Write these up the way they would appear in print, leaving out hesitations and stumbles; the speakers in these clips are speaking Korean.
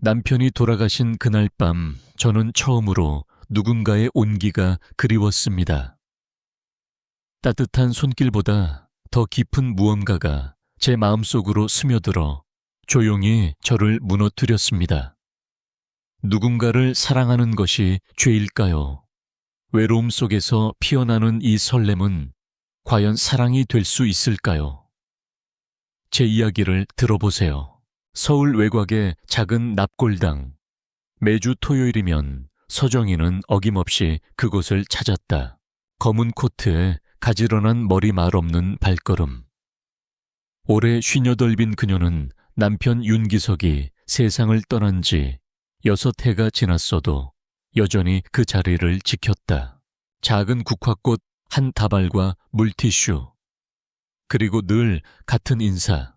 남편이 돌아가신 그날 밤 저는 처음으로 누군가의 온기가 그리웠습니다. 따뜻한 손길보다 더 깊은 무언가가 제 마음속으로 스며들어 조용히 저를 무너뜨렸습니다. 누군가를 사랑하는 것이 죄일까요? 외로움 속에서 피어나는 이 설렘은 과연 사랑이 될 수 있을까요? 제 이야기를 들어보세요. 서울 외곽의 작은 납골당. 매주 토요일이면 서정이는 어김없이 그곳을 찾았다. 검은 코트에 가지런한 머리말 없는 발걸음. 올해 58인 그녀는 남편 윤기석이 세상을 떠난 지 6해가 지났어도 여전히 그 자리를 지켰다. 작은 국화꽃 한 다발과 물티슈. 그리고 늘 같은 인사.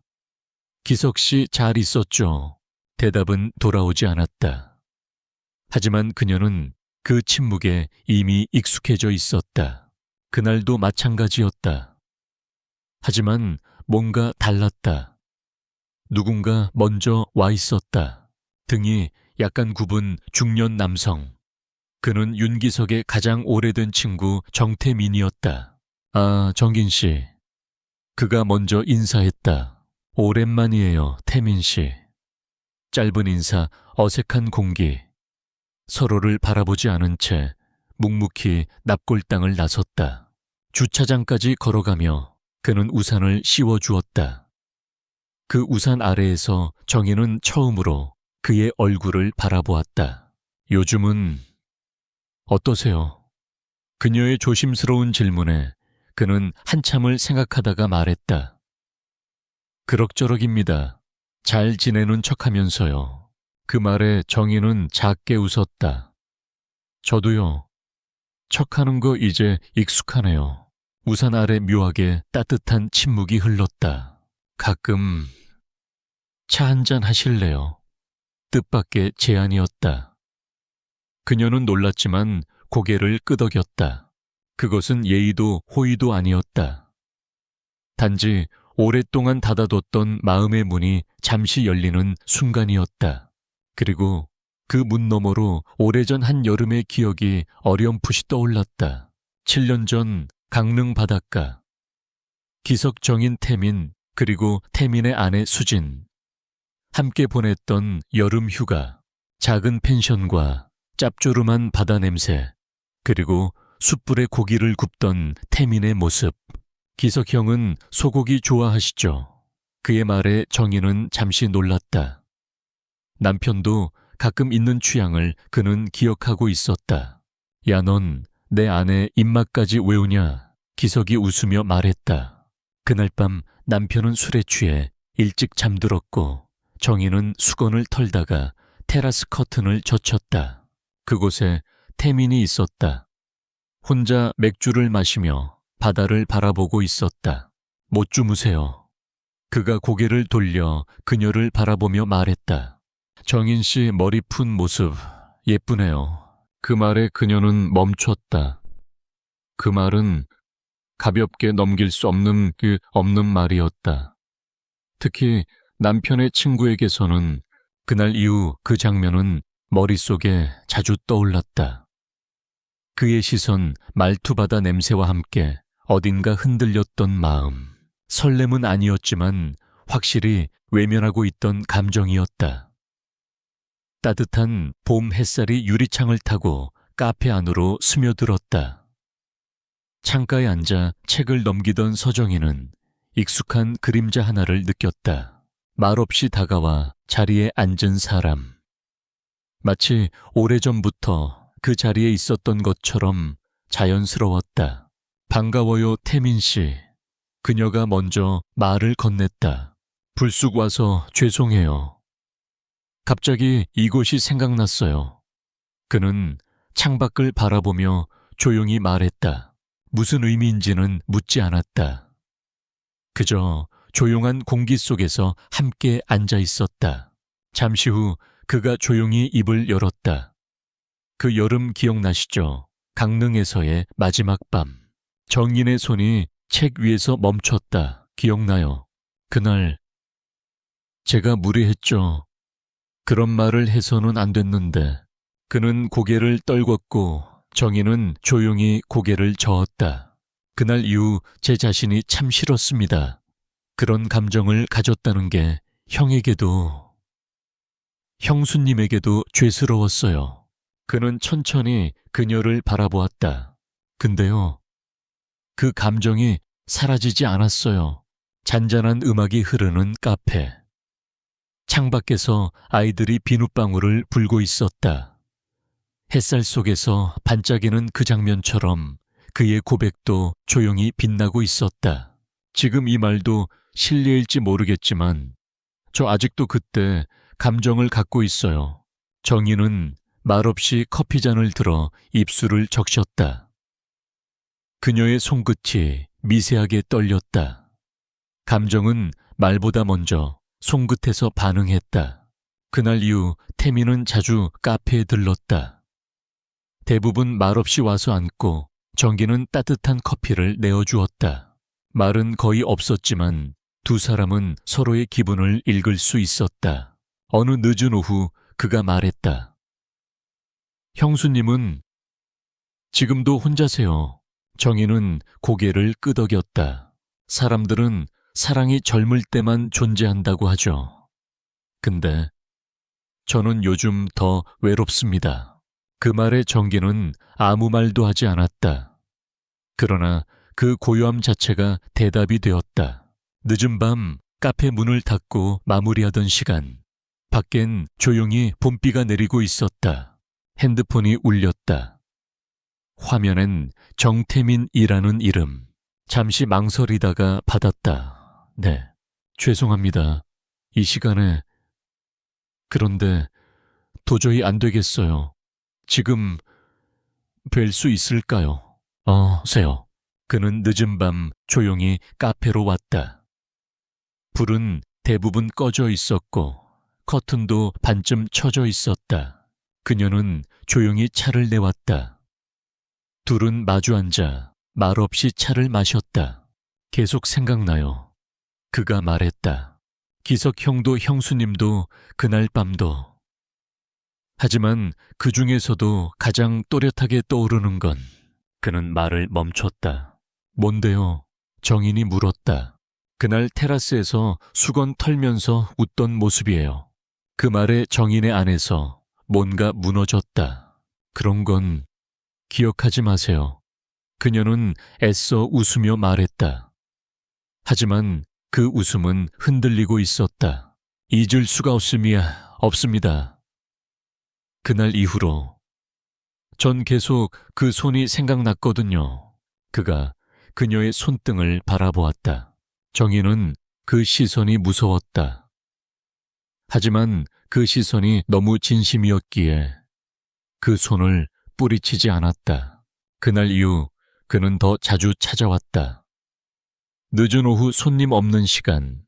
기석 씨 잘 있었죠? 대답은 돌아오지 않았다. 하지만 그녀는 그 침묵에 이미 익숙해져 있었다. 그날도 마찬가지였다. 하지만 뭔가 달랐다. 누군가 먼저 와 있었다. 등이 약간 굽은 중년 남성. 그는 윤기석의 가장 오래된 친구 정태민이었다. 아, 정긴 씨. 그가 먼저 인사했다. 오랜만이에요, 태민 씨. 짧은 인사, 어색한 공기. 서로를 바라보지 않은 채 묵묵히 납골당을 나섰다. 주차장까지 걸어가며 그는 우산을 씌워주었다. 그 우산 아래에서 정희는 처음으로 그의 얼굴을 바라보았다. 요즘은 어떠세요? 그녀의 조심스러운 질문에 그는 한참을 생각하다가 말했다. 그럭저럭입니다. 잘 지내는 척하면서요. 그 말에 정희는 작게 웃었다. 저도요. 척하는 거 이제 익숙하네요. 우산 아래 묘하게 따뜻한 침묵이 흘렀다. 가끔 차 한잔 하실래요? 뜻밖의 제안이었다. 그녀는 놀랐지만 고개를 끄덕였다. 그것은 예의도 호의도 아니었다. 단지 오랫동안 닫아뒀던 마음의 문이 잠시 열리는 순간이었다. 그리고 그 문 너머로 오래전 한 여름의 기억이 어렴풋이 떠올랐다. 7년 전 강릉 바닷가. 기석, 정인, 태민, 그리고 태민의 아내 수진. 함께 보냈던 여름 휴가. 작은 펜션과 짭조름한 바다 냄새. 그리고 숯불에 고기를 굽던 태민의 모습. 기석 형은 소고기 좋아하시죠? 그의 말에 정희는 잠시 놀랐다. 남편도 가끔 있는 취향을 그는 기억하고 있었다. 야, 넌 내 아내 입맛까지 외우냐? 기석이 웃으며 말했다. 그날 밤 남편은 술에 취해 일찍 잠들었고 정희는 수건을 털다가 테라스 커튼을 젖혔다. 그곳에 태민이 있었다. 혼자 맥주를 마시며 바다를 바라보고 있었다. 못 주무세요. 그가 고개를 돌려 그녀를 바라보며 말했다. 정인 씨 머리 푼 모습 예쁘네요. 그 말에 그녀는 멈췄다. 그 말은 가볍게 넘길 수 없는 말이었다. 특히 남편의 친구에게서는 그날 이후 그 장면은 머릿속에 자주 떠올랐다. 그의 시선, 말투바다 냄새와 함께 어딘가 흔들렸던 마음. 설렘은 아니었지만 확실히 외면하고 있던 감정이었다. 따뜻한 봄 햇살이 유리창을 타고 카페 안으로 스며들었다. 창가에 앉아 책을 넘기던 서정이는 익숙한 그림자 하나를 느꼈다. 말없이 다가와 자리에 앉은 사람. 마치 오래전부터 그 자리에 있었던 것처럼 자연스러웠다. 반가워요, 태민 씨. 그녀가 먼저 말을 건넸다. 불쑥 와서 죄송해요. 갑자기 이곳이 생각났어요. 그는 창밖을 바라보며 조용히 말했다. 무슨 의미인지는 묻지 않았다. 그저 조용한 공기 속에서 함께 앉아 있었다. 잠시 후 그가 조용히 입을 열었다. 그 여름 기억나시죠? 강릉에서의 마지막 밤. 정인의 손이 책 위에서 멈췄다. 기억나요? 그날 제가 무례했죠. 그런 말을 해서는 안 됐는데 그는 고개를 떨궜고 정희는 조용히 고개를 저었다. 그날 이후 제 자신이 참 싫었습니다. 그런 감정을 가졌다는 게 형에게도, 형수님에게도 죄스러웠어요. 그는 천천히 그녀를 바라보았다. 근데요, 그 감정이 사라지지 않았어요. 잔잔한 음악이 흐르는 카페. 창밖에서 아이들이 비눗방울을 불고 있었다. 햇살 속에서 반짝이는 그 장면처럼 그의 고백도 조용히 빛나고 있었다. 지금 이 말도 실례일지 모르겠지만 저 아직도 그때 감정을 갖고 있어요. 정희는 말없이 커피잔을 들어 입술을 적셨다. 그녀의 손끝이 미세하게 떨렸다. 감정은 말보다 먼저 손끝에서 반응했다. 그날 이후 태미는 자주 카페에 들렀다. 대부분 말없이 와서 앉고 정기는 따뜻한 커피를 내어주었다. 말은 거의 없었지만 두 사람은 서로의 기분을 읽을 수 있었다. 어느 늦은 오후 그가 말했다. 형수님은 지금도 혼자세요. 정희는 고개를 끄덕였다. 사람들은 사랑이 젊을 때만 존재한다고 하죠. 근데 저는 요즘 더 외롭습니다. 그 말에 정기는 아무 말도 하지 않았다. 그러나 그 고요함 자체가 대답이 되었다. 늦은 밤 카페 문을 닫고 마무리하던 시간, 밖엔 조용히 봄비가 내리고 있었다. 핸드폰이 울렸다. 화면엔 정태민이라는 이름. 잠시 망설이다가 받았다. 네, 죄송합니다. 이 시간에. 그런데 도저히 안 되겠어요. 지금 뵐 수 있을까요? 세요. 그는 늦은 밤 조용히 카페로 왔다. 불은 대부분 꺼져 있었고 커튼도 반쯤 쳐져 있었다. 그녀는 조용히 차를 내왔다. 둘은 마주 앉아 말없이 차를 마셨다. 계속 생각나요. 그가 말했다. 기석 형도 형수님도 그날 밤도. 하지만 그 중에서도 가장 또렷하게 떠오르는 건 그는 말을 멈췄다. 뭔데요? 정인이 물었다. 그날 테라스에서 수건 털면서 웃던 모습이에요. 그 말에 정인의 안에서 뭔가 무너졌다. 그런 건 기억하지 마세요. 그녀는 애써 웃으며 말했다. 하지만 그 웃음은 흔들리고 있었다. 잊을 수가 없습니다. 그날 이후로 전 계속 그 손이 생각났거든요. 그가 그녀의 손등을 바라보았다. 정희는 그 시선이 무서웠다. 하지만 그 시선이 너무 진심이었기에 그 손을 뿌리치지 않았다. 그날 이후 그는 더 자주 찾아왔다. 늦은 오후 손님 없는 시간,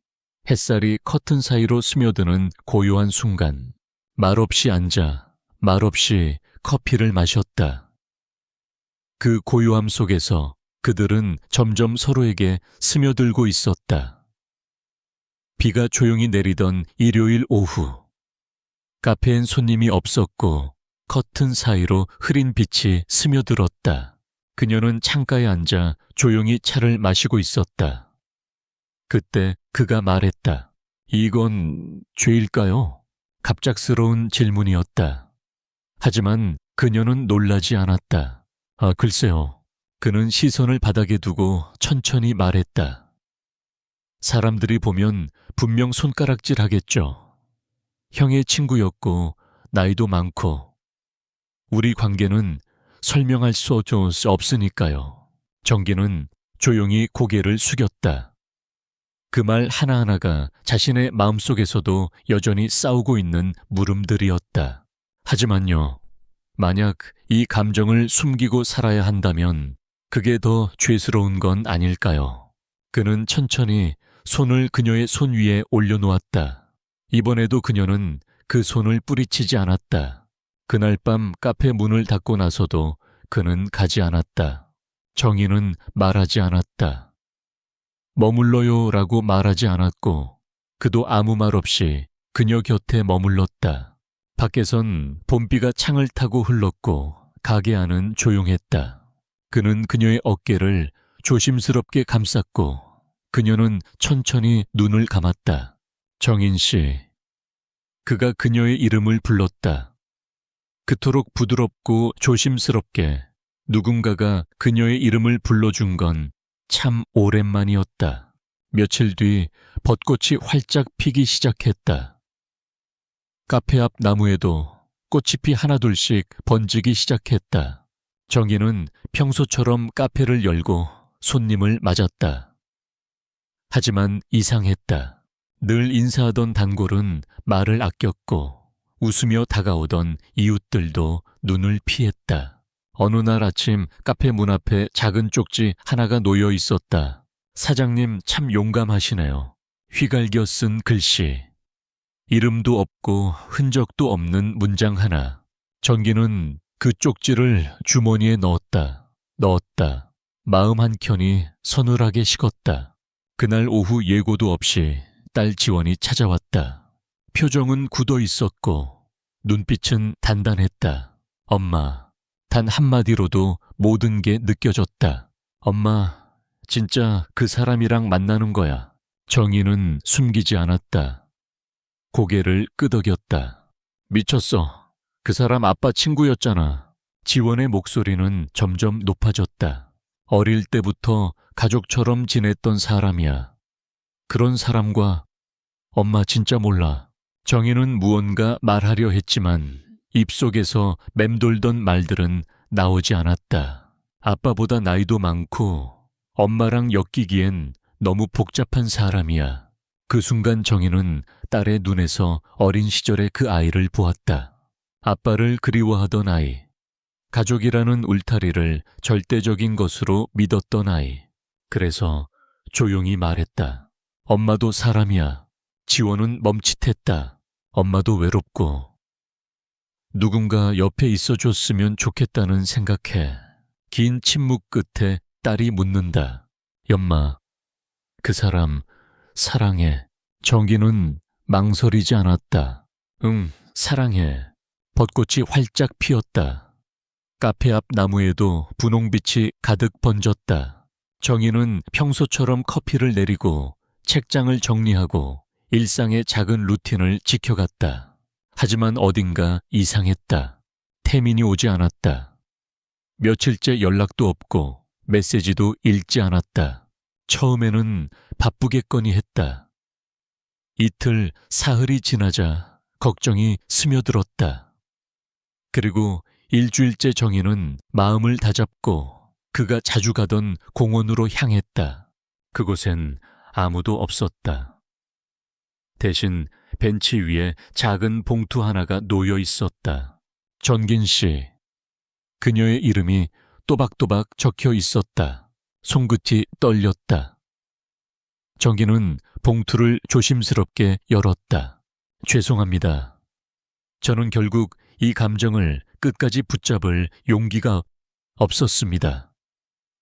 햇살이 커튼 사이로 스며드는 고요한 순간, 말없이 앉아 말없이 커피를 마셨다. 그 고요함 속에서 그들은 점점 서로에게 스며들고 있었다. 비가 조용히 내리던 일요일 오후, 카페엔 손님이 없었고 커튼 사이로 흐린 빛이 스며들었다. 그녀는 창가에 앉아 조용히 차를 마시고 있었다. 그때 그가 말했다. 이건 죄일까요? 갑작스러운 질문이었다. 하지만 그녀는 놀라지 않았다. 글쎄요. 그는 시선을 바닥에 두고 천천히 말했다. 사람들이 보면 분명 손가락질 하겠죠. 형의 친구였고 나이도 많고 우리 관계는 설명할 수 없으니까요. 정기는 조용히 고개를 숙였다. 그 말 하나하나가 자신의 마음속에서도 여전히 싸우고 있는 물음들이었다. 하지만요, 만약 이 감정을 숨기고 살아야 한다면 그게 더 죄스러운 건 아닐까요? 그는 천천히 손을 그녀의 손 위에 올려놓았다. 이번에도 그녀는 그 손을 뿌리치지 않았다. 그날 밤 카페 문을 닫고 나서도 그는 가지 않았다. 정희는 말하지 않았다. 머물러요 라고 말하지 않았고 그도 아무 말 없이 그녀 곁에 머물렀다. 밖에선 봄비가 창을 타고 흘렀고 가게 안은 조용했다. 그는 그녀의 어깨를 조심스럽게 감쌌고 그녀는 천천히 눈을 감았다. 정인 씨. 그가 그녀의 이름을 불렀다. 그토록 부드럽고 조심스럽게 누군가가 그녀의 이름을 불러준 건 참 오랜만이었다. 며칠 뒤 벚꽃이 활짝 피기 시작했다. 카페 앞 나무에도 꽃잎이 하나둘씩 번지기 시작했다. 정희는 평소처럼 카페를 열고 손님을 맞았다. 하지만 이상했다. 늘 인사하던 단골은 말을 아꼈고 웃으며 다가오던 이웃들도 눈을 피했다. 어느 날 아침 카페 문 앞에 작은 쪽지 하나가 놓여 있었다. 사장님 참 용감하시네요. 휘갈겨 쓴 글씨. 이름도 없고 흔적도 없는 문장 하나. 정기는 그 쪽지를 주머니에 넣었다. 마음 한켠이 서늘하게 식었다. 그날 오후 예고도 없이 딸 지원이 찾아왔다. 표정은 굳어 있었고 눈빛은 단단했다. 엄마. 단 한마디로도 모든 게 느껴졌다. 엄마, 진짜 그 사람이랑 만나는 거야. 정희는 숨기지 않았다. 고개를 끄덕였다. 미쳤어. 그 사람 아빠 친구였잖아. 지원의 목소리는 점점 높아졌다. 어릴 때부터 가족처럼 지냈던 사람이야. 그런 사람과 엄마 진짜 몰라. 정희는 무언가 말하려 했지만 입속에서 맴돌던 말들은 나오지 않았다. 아빠보다 나이도 많고 엄마랑 엮이기엔 너무 복잡한 사람이야. 그 순간 정희는 딸의 눈에서 어린 시절의 그 아이를 보았다. 아빠를 그리워하던 아이. 가족이라는 울타리를 절대적인 것으로 믿었던 아이. 그래서 조용히 말했다. 엄마도 사람이야. 지원은 멈칫했다. 엄마도 외롭고 누군가 옆에 있어줬으면 좋겠다는 생각해. 긴 침묵 끝에 딸이 묻는다. 엄마, 그 사람 사랑해. 정기는 망설이지 않았다. 응, 사랑해. 벚꽃이 활짝 피었다. 카페 앞 나무에도 분홍빛이 가득 번졌다. 정희는 평소처럼 커피를 내리고 책장을 정리하고 일상의 작은 루틴을 지켜갔다. 하지만 어딘가 이상했다. 태민이 오지 않았다. 며칠째 연락도 없고 메시지도 읽지 않았다. 처음에는 바쁘겠거니 했다. 이틀 사흘이 지나자 걱정이 스며들었다. 그리고 일주일째 정희는 마음을 다잡고 그가 자주 가던 공원으로 향했다. 그곳엔 아무도 없었다. 대신 벤치 위에 작은 봉투 하나가 놓여 있었다. 전긴 씨. 그녀의 이름이 또박또박 적혀 있었다. 손끝이 떨렸다. 정기는 봉투를 조심스럽게 열었다. 죄송합니다. 저는 결국 이 감정을 끝까지 붙잡을 용기가 없었습니다.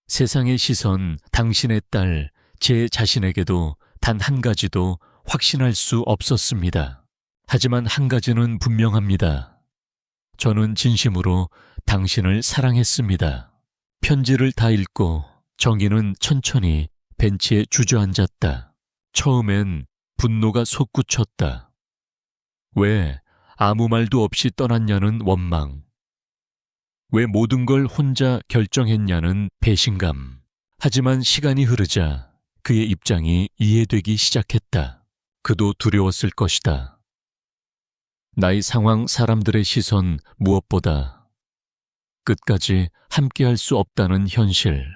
세상의 시선, 당신의 딸, 제 자신에게도 단 한 가지도 확신할 수 없었습니다. 하지만 한 가지는 분명합니다. 저는 진심으로 당신을 사랑했습니다. 편지를 다 읽고 정희는 천천히 벤치에 주저앉았다. 처음엔 분노가 솟구쳤다. 왜 아무 말도 없이 떠났냐는 원망. 왜 모든 걸 혼자 결정했냐는 배신감. 하지만 시간이 흐르자 그의 입장이 이해되기 시작했다. 그도 두려웠을 것이다. 나이 상황 사람들의 시선 무엇보다 끝까지 함께할 수 없다는 현실.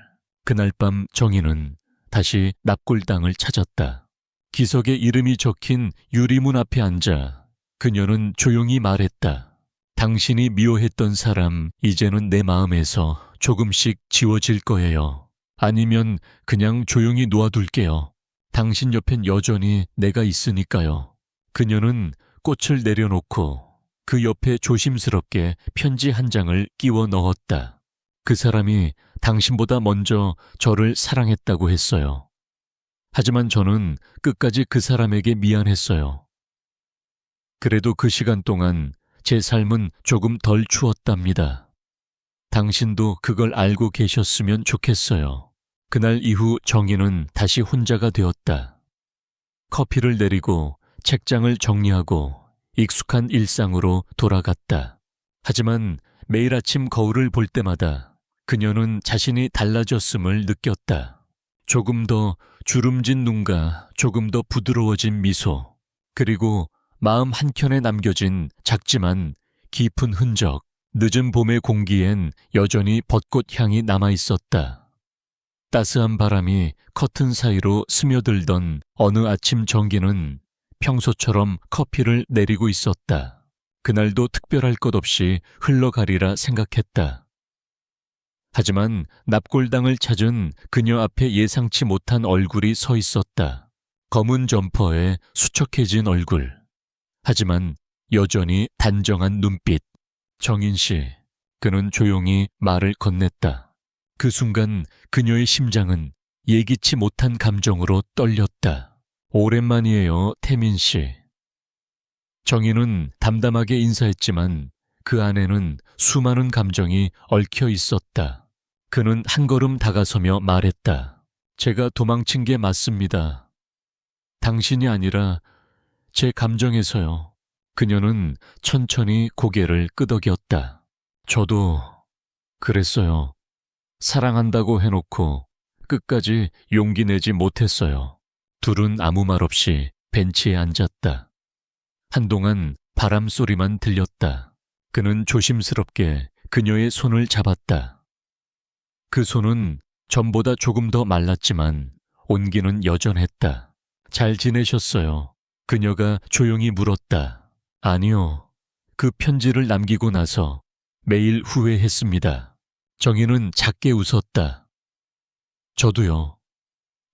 그날 밤 정희는 다시 납골당을 찾았다. 기석에 이름이 적힌 유리문 앞에 앉아 그녀는 조용히 말했다. 당신이 미워했던 사람 이제는 내 마음에서 조금씩 지워질 거예요. 아니면 그냥 조용히 놓아둘게요. 당신 옆엔 여전히 내가 있으니까요. 그녀는 꽃을 내려놓고 그 옆에 조심스럽게 편지 한 장을 끼워 넣었다. 그 사람이 당신보다 먼저 저를 사랑했다고 했어요. 하지만 저는 끝까지 그 사람에게 미안했어요. 그래도 그 시간 동안 제 삶은 조금 덜 추웠답니다. 당신도 그걸 알고 계셨으면 좋겠어요. 그날 이후 정희는 다시 혼자가 되었다. 커피를 내리고 책장을 정리하고 익숙한 일상으로 돌아갔다. 하지만 매일 아침 거울을 볼 때마다 그녀는 자신이 달라졌음을 느꼈다. 조금 더 주름진 눈과 조금 더 부드러워진 미소, 그리고 마음 한켠에 남겨진 작지만 깊은 흔적. 늦은 봄의 공기엔 여전히 벚꽃 향이 남아 있었다. 따스한 바람이 커튼 사이로 스며들던 어느 아침 정기는 평소처럼 커피를 내리고 있었다. 그날도 특별할 것 없이 흘러가리라 생각했다. 하지만 납골당을 찾은 그녀 앞에 예상치 못한 얼굴이 서 있었다. 검은 점퍼에 수척해진 얼굴. 하지만 여전히 단정한 눈빛. 정인 씨, 그는 조용히 말을 건넸다. 그 순간 그녀의 심장은 예기치 못한 감정으로 떨렸다. 오랜만이에요, 태민 씨. 정인은 담담하게 인사했지만 그 안에는 수많은 감정이 얽혀 있었다. 그는 한 걸음 다가서며 말했다. 제가 도망친 게 맞습니다. 당신이 아니라 제 감정에서요. 그녀는 천천히 고개를 끄덕였다. 저도 그랬어요. 사랑한다고 해놓고 끝까지 용기 내지 못했어요. 둘은 아무 말 없이 벤치에 앉았다. 한동안 바람 소리만 들렸다. 그는 조심스럽게 그녀의 손을 잡았다. 그 손은 전보다 조금 더 말랐지만 온기는 여전했다. 잘 지내셨어요? 그녀가 조용히 물었다. 아니요. 그 편지를 남기고 나서 매일 후회했습니다. 정희는 작게 웃었다. 저도요.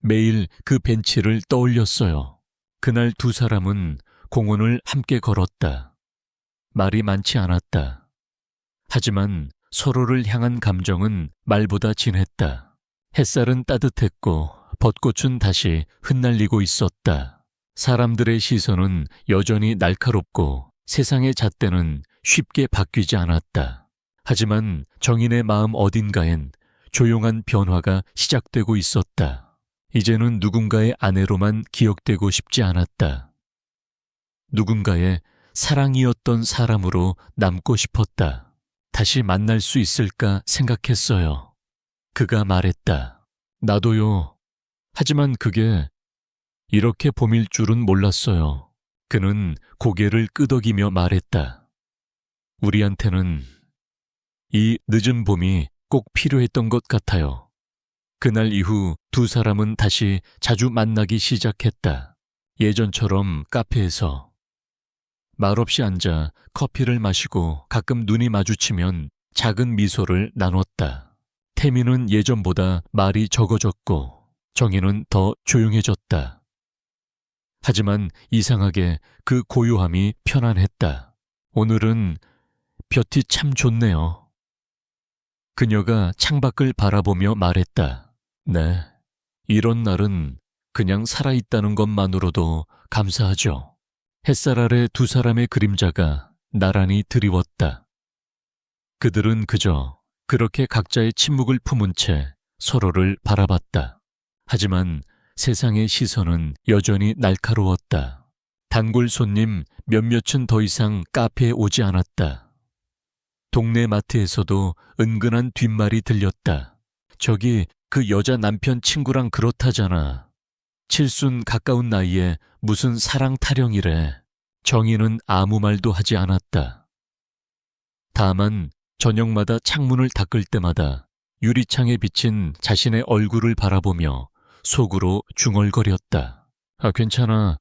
매일 그 벤치를 떠올렸어요. 그날 두 사람은 공원을 함께 걸었다. 말이 많지 않았다. 하지만 서로를 향한 감정은 말보다 진했다. 햇살은 따뜻했고 벚꽃은 다시 흩날리고 있었다. 사람들의 시선은 여전히 날카롭고 세상의 잣대는 쉽게 바뀌지 않았다. 하지만 정인의 마음 어딘가엔 조용한 변화가 시작되고 있었다. 이제는 누군가의 아내로만 기억되고 싶지 않았다. 누군가의 사랑이었던 사람으로 남고 싶었다. 다시 만날 수 있을까 생각했어요. 그가 말했다. 나도요. 하지만 그게 이렇게 봄일 줄은 몰랐어요. 그는 고개를 끄덕이며 말했다. 우리한테는 이 늦은 봄이 꼭 필요했던 것 같아요. 그날 이후 두 사람은 다시 자주 만나기 시작했다. 예전처럼 카페에서 말없이 앉아 커피를 마시고 가끔 눈이 마주치면 작은 미소를 나눴다. 태민은 예전보다 말이 적어졌고 정희는 더 조용해졌다. 하지만 이상하게 그 고요함이 편안했다. 오늘은 볕이 참 좋네요. 그녀가 창밖을 바라보며 말했다. 네, 이런 날은 그냥 살아있다는 것만으로도 감사하죠. 햇살 아래 두 사람의 그림자가 나란히 드리웠다. 그들은 그저 그렇게 각자의 침묵을 품은 채 서로를 바라봤다. 하지만 세상의 시선은 여전히 날카로웠다. 단골 손님 몇몇은 더 이상 카페에 오지 않았다. 동네 마트에서도 은근한 뒷말이 들렸다. 저기 그 여자 남편 친구랑 그렇다잖아. 칠순 가까운 나이에 무슨 사랑 타령이래. 정희는 아무 말도 하지 않았다. 다만 저녁마다 창문을 닦을 때마다 유리창에 비친 자신의 얼굴을 바라보며 속으로 중얼거렸다. 아, 괜찮아.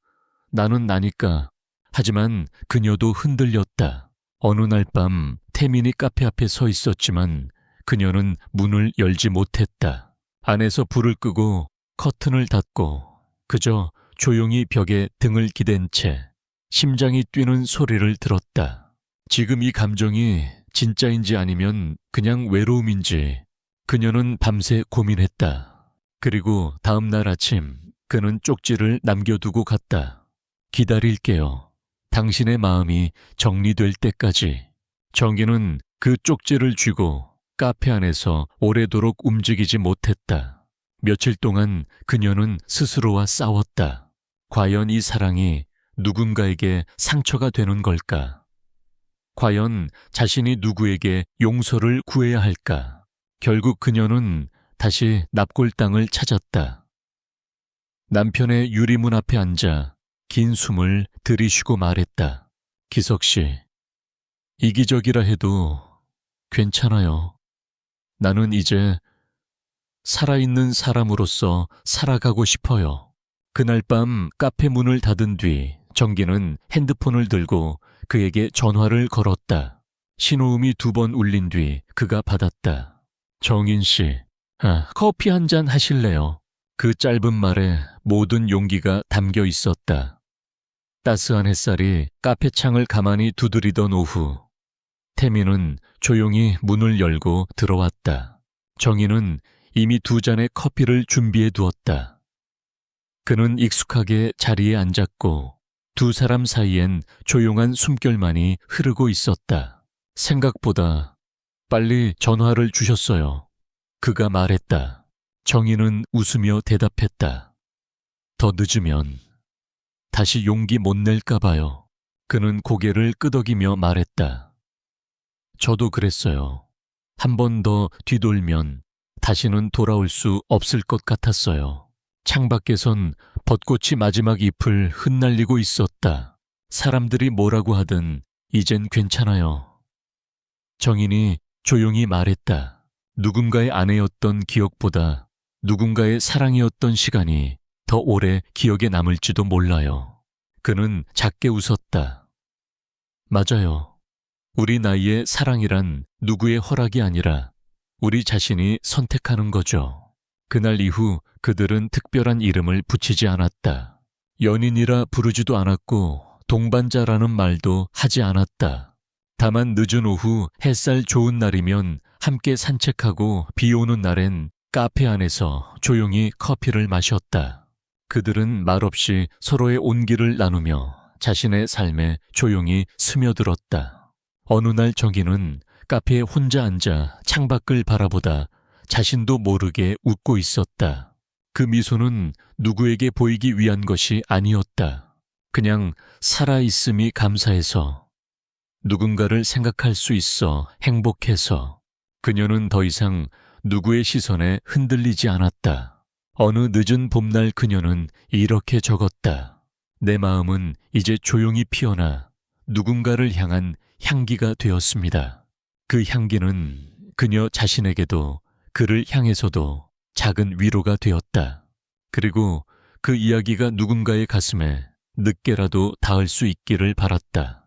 나는 나니까. 하지만 그녀도 흔들렸다. 어느 날 밤 태민이 카페 앞에 서 있었지만 그녀는 문을 열지 못했다. 안에서 불을 끄고 커튼을 닫고 그저 조용히 벽에 등을 기댄 채 심장이 뛰는 소리를 들었다. 지금 이 감정이 진짜인지 아니면 그냥 외로움인지 그녀는 밤새 고민했다. 그리고 다음 날 아침 그는 쪽지를 남겨두고 갔다. 기다릴게요. 당신의 마음이 정리될 때까지. 정희는 그 쪽지를 쥐고 카페 안에서 오래도록 움직이지 못했다. 며칠 동안 그녀는 스스로와 싸웠다. 과연 이 사랑이 누군가에게 상처가 되는 걸까? 과연 자신이 누구에게 용서를 구해야 할까? 결국 그녀는 다시 납골당을 찾았다. 남편의 유리문 앞에 앉아 긴 숨을 들이쉬고 말했다. 기석 씨, 이기적이라 해도 괜찮아요. 나는 이제 살아있는 사람으로서 살아가고 싶어요. 그날 밤 카페 문을 닫은 뒤 정기는 핸드폰을 들고 그에게 전화를 걸었다. 신호음이 2번 울린 뒤 그가 받았다. 정인 씨, 커피 한 잔 하실래요? 그 짧은 말에 모든 용기가 담겨 있었다. 따스한 햇살이 카페 창을 가만히 두드리던 오후, 태민은 조용히 문을 열고 들어왔다. 정희는 이미 2잔의 커피를 준비해 두었다. 그는 익숙하게 자리에 앉았고 두 사람 사이엔 조용한 숨결만이 흐르고 있었다. 생각보다 빨리 전화를 주셨어요. 그가 말했다. 정희는 웃으며 대답했다. 더 늦으면 다시 용기 못 낼까 봐요. 그는 고개를 끄덕이며 말했다. 저도 그랬어요. 한 번 더 뒤돌면 다시는 돌아올 수 없을 것 같았어요. 창밖에선 벚꽃이 마지막 잎을 흩날리고 있었다. 사람들이 뭐라고 하든 이젠 괜찮아요. 정인이 조용히 말했다. 누군가의 아내였던 기억보다 누군가의 사랑이었던 시간이 더 오래 기억에 남을지도 몰라요. 그는 작게 웃었다. 맞아요. 우리 나이의 사랑이란 누구의 허락이 아니라 우리 자신이 선택하는 거죠. 그날 이후 그들은 특별한 이름을 붙이지 않았다. 연인이라 부르지도 않았고 동반자라는 말도 하지 않았다. 다만 늦은 오후 햇살 좋은 날이면 함께 산책하고 비 오는 날엔 카페 안에서 조용히 커피를 마셨다. 그들은 말없이 서로의 온기를 나누며 자신의 삶에 조용히 스며들었다. 어느 날 정희는 카페에 혼자 앉아 창밖을 바라보다 자신도 모르게 웃고 있었다. 그 미소는 누구에게 보이기 위한 것이 아니었다. 그냥 살아있음이 감사해서, 누군가를 생각할 수 있어 행복해서. 그녀는 더 이상 누구의 시선에 흔들리지 않았다. 어느 늦은 봄날 그녀는 이렇게 적었다. 내 마음은 이제 조용히 피어나 누군가를 향한 향기가 되었습니다. 그 향기는 그녀 자신에게도 그를 향해서도 작은 위로가 되었다. 그리고 그 이야기가 누군가의 가슴에 늦게라도 닿을 수 있기를 바랐다.